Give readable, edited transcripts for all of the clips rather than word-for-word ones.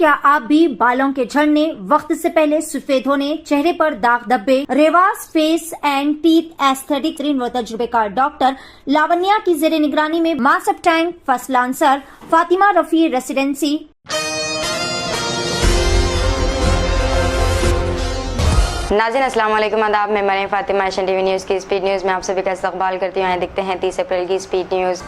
क्या आप भी बालों के झड़ने, वक्त से पहले सफेद होने, चेहरे पर दाग धब्बे, Revas face and teeth aesthetic व तजुर्बेकार डॉक्टर लावण्या की जेर निगरानी में Masab tank first lancer Fatima Rafi residency नाज़रीन अस्सलाम वालेकुम, आदाब। मैं Maryam Fatima, Asian TV news की स्पीड न्यूज़ में आप सभी का इस्तकबाल करती हूँ। देखते हैं 30 अप्रैल की स्पीड न्यूज़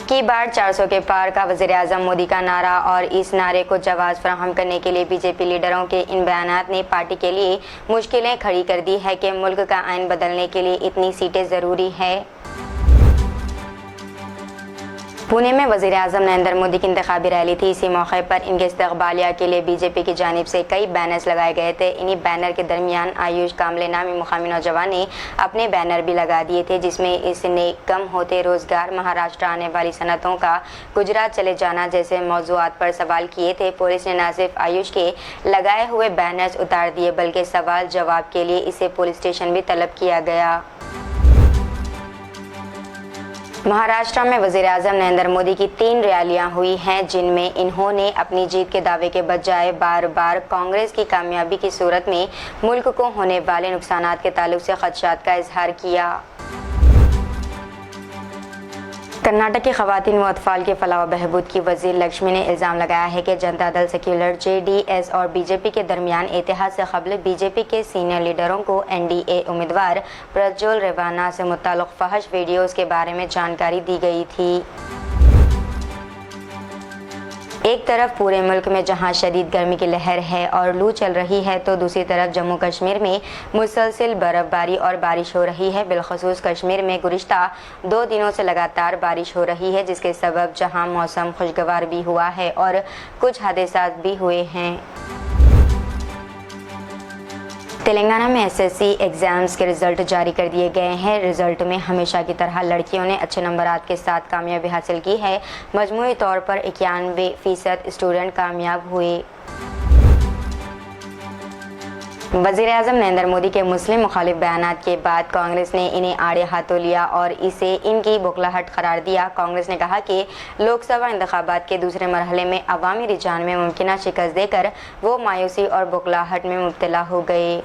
की बाढ़ 400 के पार का वज़ीर आज़म मोदी का नारा और इस नारे को जवाब फराहम करने के लिए बीजेपी लीडरों के इन बयानात ने पार्टी के लिए मुश्किलें खड़ी कर दी है कि मुल्क का आइन बदलने के लिए इतनी सीटें ज़रूरी है। पुणे में वज़ीर आज़म नरेंद्र मोदी की इंतखाबी रैली थी। इसी मौके पर इनके इस्तकबालिया के लिए बीजेपी की जानिब से कई बैनर्स लगाए गए थे। इन्हीं बैनर के दरमियान आयुष कामले नामी मुकामी नौजवान ने अपने बैनर भी लगा दिए थे, जिसमें इसने कम होते रोजगार, महाराष्ट्र आने वाली सनतों का गुजरात चले जाना जैसे मौज़ूआत पर सवाल किए थे। पुलिस ने न सिर्फ आयुष के लगाए हुए बैनर्स उतार दिए, बल्कि सवाल जवाब के लिए इसे पुलिस स्टेशन भी तलब किया गया। महाराष्ट्र में वज़ीर आज़म नरेंद्र मोदी की 3 रैलियां हुई हैं, जिनमें इन्होंने अपनी जीत के दावे के बजाय बार बार कांग्रेस की कामयाबी की सूरत में मुल्क को होने वाले नुकसानात के ताल्लुक से खदशात का इजहार किया। कर्नाटक की खवातीन व अतफाल के फलाह व बहबूद की वज़ीर लक्ष्मी ने इल्ज़ाम लगाया है कि जनता दल सेक्युलर JDS और बीजेपी के दरमियान इत्तेहाद से कबल बीजेपी के सीनियर लीडरों को NDA उम्मीदवार प्रज्वल रेवाना से मुताल्लिक़ फहश वीडियोज़ के बारे में जानकारी दी गई थी। एक तरफ पूरे मुल्क में जहां शदीद गर्मी की लहर है और लू चल रही है, तो दूसरी तरफ जम्मू कश्मीर में मुसलसिल बर्फबारी और बारिश हो रही है। बिलखसूस कश्मीर में गुज़िश्ता 2 दिनों से लगातार बारिश हो रही है, जिसके सबब जहां मौसम खुशगवार भी हुआ है और कुछ हादसात भी हुए हैं। तेलंगाना में SSC एग्ज़ाम्स के रिज़ल्ट जारी कर दिए गए हैं। रिज़ल्ट में हमेशा की तरह लड़कियों ने अच्छे नंबरात के साथ कामयाबी हासिल की है। मजमूई तौर पर 91% स्टूडेंट कामयाब हुए। वज़ीर आज़म नरेंद्र मोदी के मुस्लिम मुखालिफ बयानात के बाद कांग्रेस ने इन्हें आड़े हाथों लिया और इसे इनकी बौखलाहट करार दिया। कांग्रेस ने कहा कि लोकसभा इंतखाबात के दूसरे मरहले में अवामी रुझान में मुमकिन शिकस्त देकर वो मायूसी और बौखलाहट में मुब्तला हो गए।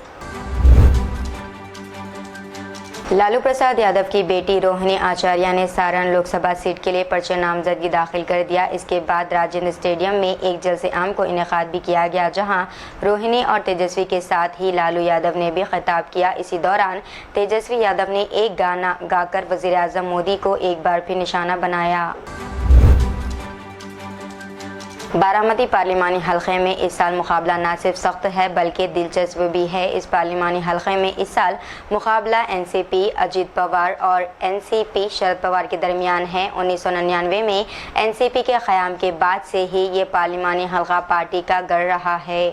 लालू प्रसाद यादव की बेटी रोहिणी आचार्य ने सारण लोकसभा सीट के लिए पर्चा नामजदगी दाखिल कर दिया। इसके बाद राजेंद्र स्टेडियम में एक जलसे आम को इनेकाद भी किया गया, जहां रोहिणी और तेजस्वी के साथ ही लालू यादव ने भी खिताब किया। इसी दौरान तेजस्वी यादव ने एक गाना गाकर वज़ीर आज़म मोदी को एक बार फिर निशाना बनाया। बारामती पार्लिमानी हलक़े में इस साल मुकाबला न सिर्फ सख्त है बल्कि दिलचस्प भी है। इस पार्लिमानी हलक़े में इस साल मुकाबला NCP अजीत पवार और NCP शरद पवार के दरमियान है। 1999 में NCP के क़याम के बाद से ही ये पार्लिमानी हलक़ा पार्टी का गढ़ रहा है।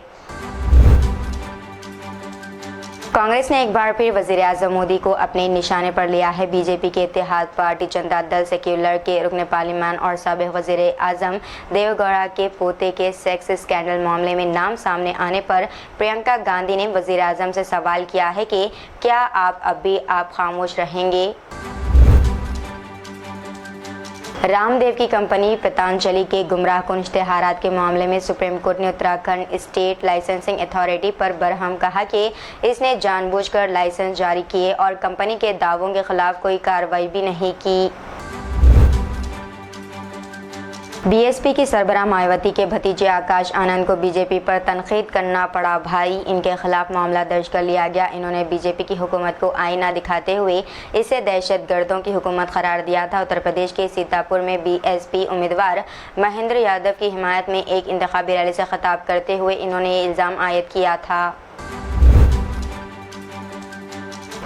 कांग्रेस ने एक बार फिर वज़ीर आज़म मोदी को अपने निशाने पर लिया है। बीजेपी के इत्तेहाद पार्टी जनता दल सेक्युलर के रुकन पार्लिमान और साबिक़ वज़ीर आज़म देवेगौड़ा के पोते के सेक्स स्कैंडल मामले में नाम सामने आने पर प्रियंका गांधी ने वज़ीर आज़म से सवाल किया है कि क्या आप खामोश रहेंगे। रामदेव की कंपनी पतंजलि के गुमराहकुन इश्तेहारात के मामले में सुप्रीम कोर्ट ने उत्तराखंड स्टेट लाइसेंसिंग अथॉरिटी पर बरहम कहा कि इसने जानबूझकर लाइसेंस जारी किए और कंपनी के दावों के खिलाफ कोई कार्रवाई भी नहीं की। BSP की सरबराह मायावती के भतीजे आकाश आनंद को बीजेपी पर तनकीद करना पड़ा। भाई इनके खिलाफ मामला दर्ज कर लिया गया। इन्होंने बीजेपी की हुकूमत को आईना दिखाते हुए इसे दहशतगर्दों की हुकूमत करार दिया था। उत्तर प्रदेश के सीतापुर में BSP उम्मीदवार महेंद्र यादव की हिमायत में एक इंतखाबी रैली से खिताब करते हुए इन्होंने ये इल्ज़ाम आयद किया था।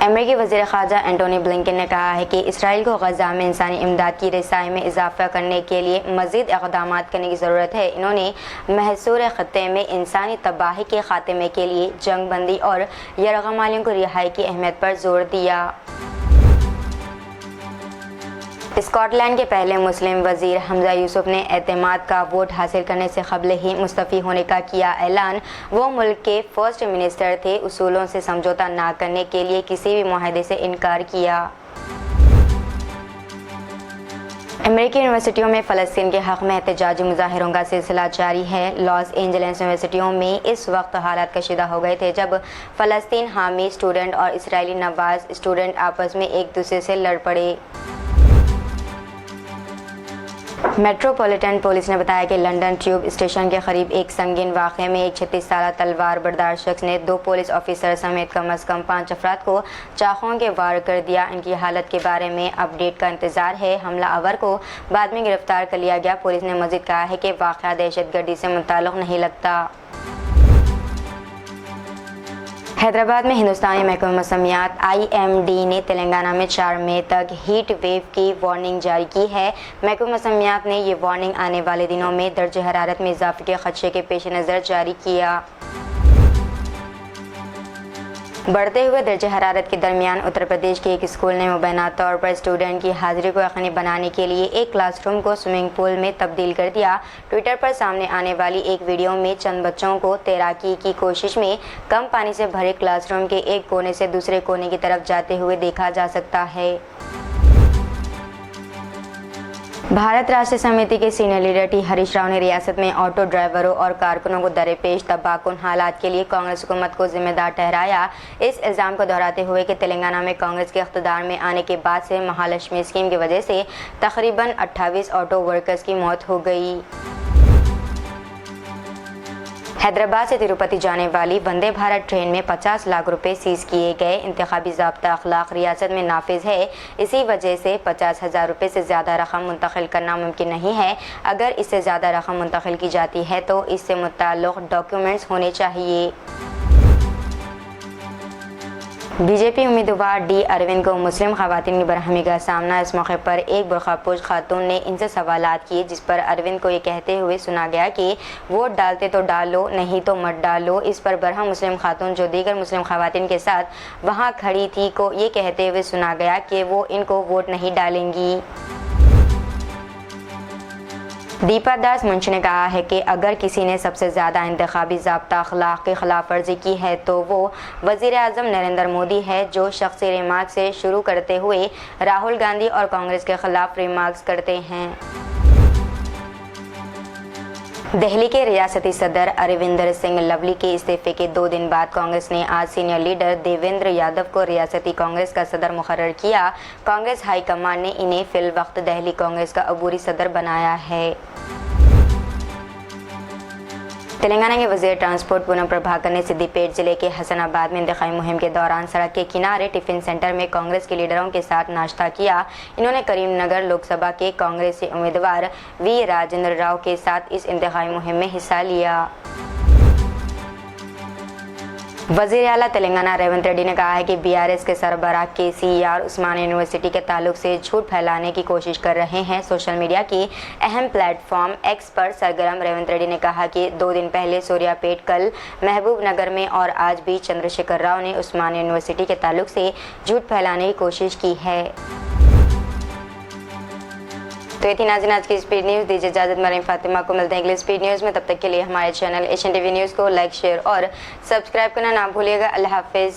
अमेरिकी वज़ीर ख़ारजा एंटोनी ब्लिंकन ने कहा है कि इसराइल को गज़ा में इंसानी इमदाद की रसाई में इजाफ़ा करने के लिए मज़ीद इक़दामात करने की ज़रूरत है। इन्होंने महसूर ख़त्ते में इंसानी तबाही के ख़ात्मे के लिए जंग बंदी और यरग़मालियों को रिहाई की अहमियत पर जोर दिया। स्कॉटलैंड के पहले मुस्लिम वज़ीर हमजा यूसुफ ने एतमाद का वोट हासिल करने से क़बल ही मुस्तफ़ी होने का किया ऐलान। वो मुल्क के फर्स्ट मिनिस्टर थे। उसूलों से समझौता ना करने के लिए किसी भी मुआहदे से इनकार किया। अमेरिकी यूनिवर्सिटियों में फ़लस्तीन के हक़ में एहतजाजी मुजाहिरों का सिलसिला जारी है। लॉस एंजलिस यूनिवर्सिटियों में इस वक्त हालात कशीदा हो गए थे जब फ़लस्तीन हामी स्टूडेंट और इसराइली नवाज स्टूडेंट आपस में एक दूसरे से लड़ पड़े। मेट्रोपॉलिटन पुलिस ने बताया कि लंदन ट्यूब स्टेशन के करीब एक संगीन वाक़े में एक 36 साल तलवार बरदार शख्स ने 2 पुलिस ऑफिसर समेत कम अज़ कम 5 अफराद को चाकूओं के वार कर दिया। इनकी हालत के बारे में अपडेट का इंतज़ार है। हमलावर को बाद में गिरफ्तार कर लिया गया। पुलिस ने मज़ीद कहा है कि वाक़या दहशतगर्दी से मुताल्लिक़ नहीं लगता। हैदराबाद में हिंदुस्तानी महकमा मौसमियात IMD ने तेलंगाना में 4 मई तक हीट वेव की वार्निंग जारी की है। महकमा मौसमियात ने ये वार्निंग आने वाले दिनों में दर्ज हरारत में इजाफे के खदशे के पेश नज़र जारी किया। बढ़ते हुए दर्ज हरारत के दरमियान उत्तर प्रदेश के एक स्कूल ने मुबैना तौर पर स्टूडेंट की हाजिरी को यकीनी बनाने के लिए एक क्लासरूम को स्विमिंग पूल में तब्दील कर दिया। ट्विटर पर सामने आने वाली एक वीडियो में चंद बच्चों को तैराकी की कोशिश में कम पानी से भरे क्लासरूम के एक कोने से दूसरे कोने की तरफ जाते हुए देखा जा सकता है। भारत राष्ट्र समिति के senior leader T Harish Rao ने रियासत में ऑटो ड्राइवरों और कारकुनों को दरपेश तबाहकुन हालात के लिए कांग्रेस हुकूमत को जिम्मेदार ठहराया। इस इल्ज़ाम को दोहराते हुए कि तेलंगाना में कांग्रेस के इख्तिदार में आने के बाद से महालक्ष्मी स्कीम की वजह से तकरीबन 28 ऑटो वर्कर्स की मौत हो गई। हैदराबाद से तिरुपति जाने वाली वंदे भारत ट्रेन में 50 लाख रुपए सीज किए गए। इंतखाबी ज़ाब्ता अखलाक रियासत में नाफिज है। इसी वजह से 50,000 रुपये से ज़्यादा रकम मुंतकिल करना मुमकिन नहीं है। अगर इससे ज़्यादा रकम मुंतकिल की जाती है तो इससे मुताल्लिक़ डॉक्यूमेंट्स होने चाहिए। बीजेपी उम्मीदवार डी अरविंद को मुस्लिम खवातीन की बरहमी का सामना। इस मौके पर एक बुर्खापोश खातून ने इनसे सवालात किए, जिस पर अरविंद को ये कहते हुए सुना गया कि वोट डालते तो डालो, नहीं तो मत डालो। इस पर बरहम मुस्लिम खातून जो दीगर मुस्लिम खवातीन के साथ वहाँ खड़ी थी को ये कहते हुए सुना गया कि वो इनको वोट नहीं डालेंगी। दीपा दास मुंशी ने कहा है कि अगर किसी ने सबसे ज़्यादा इंतखाबी ज़ाब्ता अखलाक की खिलाफ वर्जी की है तो वो वज़ीर आज़म नरेंद्र मोदी है, जो शख्सी रिमार्क से शुरू करते हुए राहुल गांधी और कांग्रेस के खिलाफ रिमार्क्स करते हैं। दिल्ली के रियासती सदर अरविंदर सिंह लवली के इस्तीफे के 2 दिन बाद कांग्रेस ने आज सीनियर लीडर देवेंद्र यादव को रियासती कांग्रेस का सदर मुकर्रर किया। कांग्रेस हाईकमान ने इन्हें फिलवक्त दिल्ली कांग्रेस का अबूरी सदर बनाया है। तेलंगाना के वज़ीर ट्रांसपोर्ट पूनम प्रभाकर ने सिद्दीपेट जिले के हसनाबाद में इंतखाबी मुहिम के दौरान सड़क के किनारे टिफिन सेंटर में कांग्रेस के लीडरों के साथ नाश्ता किया। इन्होंने करीमनगर लोकसभा के कांग्रेसी उम्मीदवार वी राजेंद्र राव के साथ इस इंतखाबी मुहिम में हिस्सा लिया। वज़ीर आला तेलंगाना रेवंत रेड्डी ने कहा है कि BRS के सरबराह KCR उस्मानिया यूनिवर्सिटी के ताल्लुक से झूठ फैलाने की कोशिश कर रहे हैं। सोशल मीडिया की अहम प्लेटफॉर्म X पर सरगर्म रेवंत रेड्डी ने कहा कि 2 दिन पहले सूर्यापेट, कल महबूब नगर में और आज भी चंद्रशेखर राव ने उस्मानिया यूनिवर्सिटी के ताल्लुक से झूठ फैलाने की कोशिश की है। तो ये थी नाज़रीन आज की स्पीड न्यूज़। दीजिए इजाज़त, मरीम फातिमा को मिलते हैं अगली स्पीड न्यूज़ में। तब तक के लिए हमारे चैनल एशियन TV न्यूज़ को लाइक, शेयर और सब्सक्राइब करना ना भूलिएगा। अल्लाह हाफिज़।